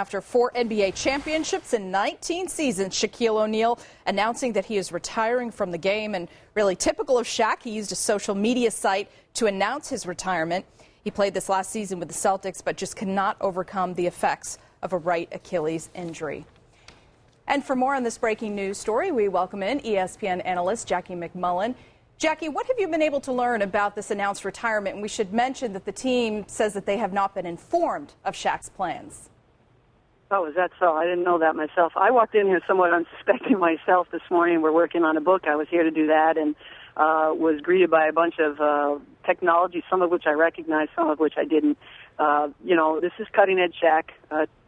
After 4 NBA championships in 19 seasons, Shaquille O'Neal announcing that he is retiring from the game. And really typical of Shaq, he used a social media site to announce his retirement. He played this last season with the Celtics, but just cannot overcome the effects of a right Achilles injury. And for more on this breaking news story, we welcome in ESPN analyst Jackie McMullen. Jackie, what have you been able to learn about this announced retirement? And we should mention that the team says that they have not been informed of Shaq's plans. Oh, is that so? I didn't know that myself. I walked in here somewhat unsuspecting myself this morning. We're working on a book. I was here to do that and was greeted by a bunch of technology, some of which I recognized, some of which I didn't. This is cutting-edge Shaq.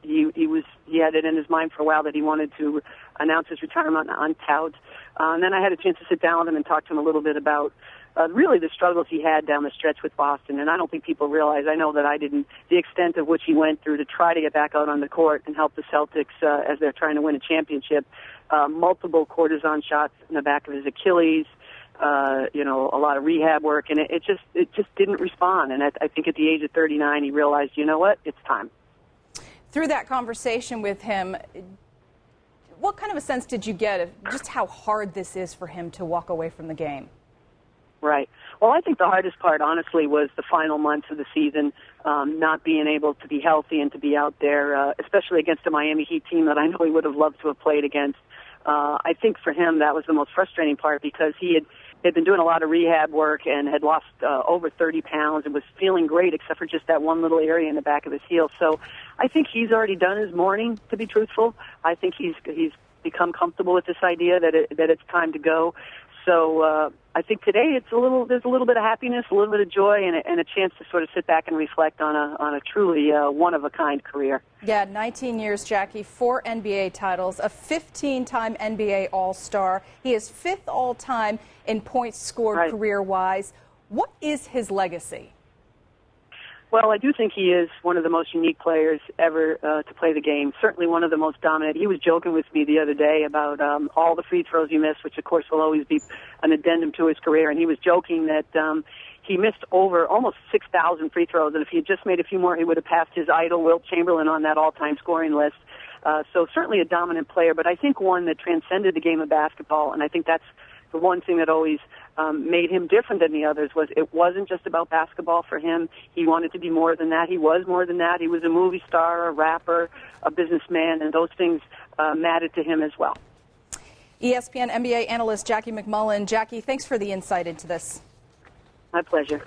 He had it in his mind for a while that he wanted to announce his retirement on tout. And then I had a chance to sit down with him and talk to him a little bit about really the struggles he had down the stretch with Boston. And I don't think people realize, I know that I didn't, the extent of which he went through to try to get back out on the court and help the Celtics as they're trying to win a championship. Multiple cortisone shots in the back of his Achilles, a lot of rehab work, and it just didn't respond. And I think at the age of 39, he realized, you know what, it's time. Through that conversation with him, what kind of a sense did you get of just how hard this is for him to walk away from the game? Right. Well, I think the hardest part, honestly, was the final months of the season, not being able to be healthy and to be out there, especially against a Miami Heat team that I know he would have loved to have played against. I think for him that was the most frustrating part because he had been doing a lot of rehab work and had lost over 30 pounds and was feeling great except for just that one little area in the back of his heel. So I think he's already done his mourning, to be truthful. I think he's become comfortable with this idea that it's time to go. So I think today there's a little bit of happiness, a little bit of joy, and a chance to sort of sit back and reflect on a truly one-of-a-kind career. Yeah, 19 years, Jackie, 4 NBA titles, a 15-time NBA All-Star. He is 5th all-time in points scored career-wise. What is his legacy? Well, I do think he is one of the most unique players ever to play the game, certainly one of the most dominant. He was joking with me the other day about all the free throws he missed, which, of course, will always be an addendum to his career. And he was joking that he missed over almost 6,000 free throws, and if he had just made a few more, he would have passed his idol, Wilt Chamberlain, on that all-time scoring list. So certainly a dominant player, but I think one that transcended the game of basketball, and I think that's the one thing that always made him different than the others was it wasn't just about basketball for him. He wanted to be more than that. He was more than that. He was a movie star, a rapper, a businessman, and those things mattered to him as well. ESPN NBA analyst Jackie McMullen. Jackie, thanks for the insight into this. My pleasure.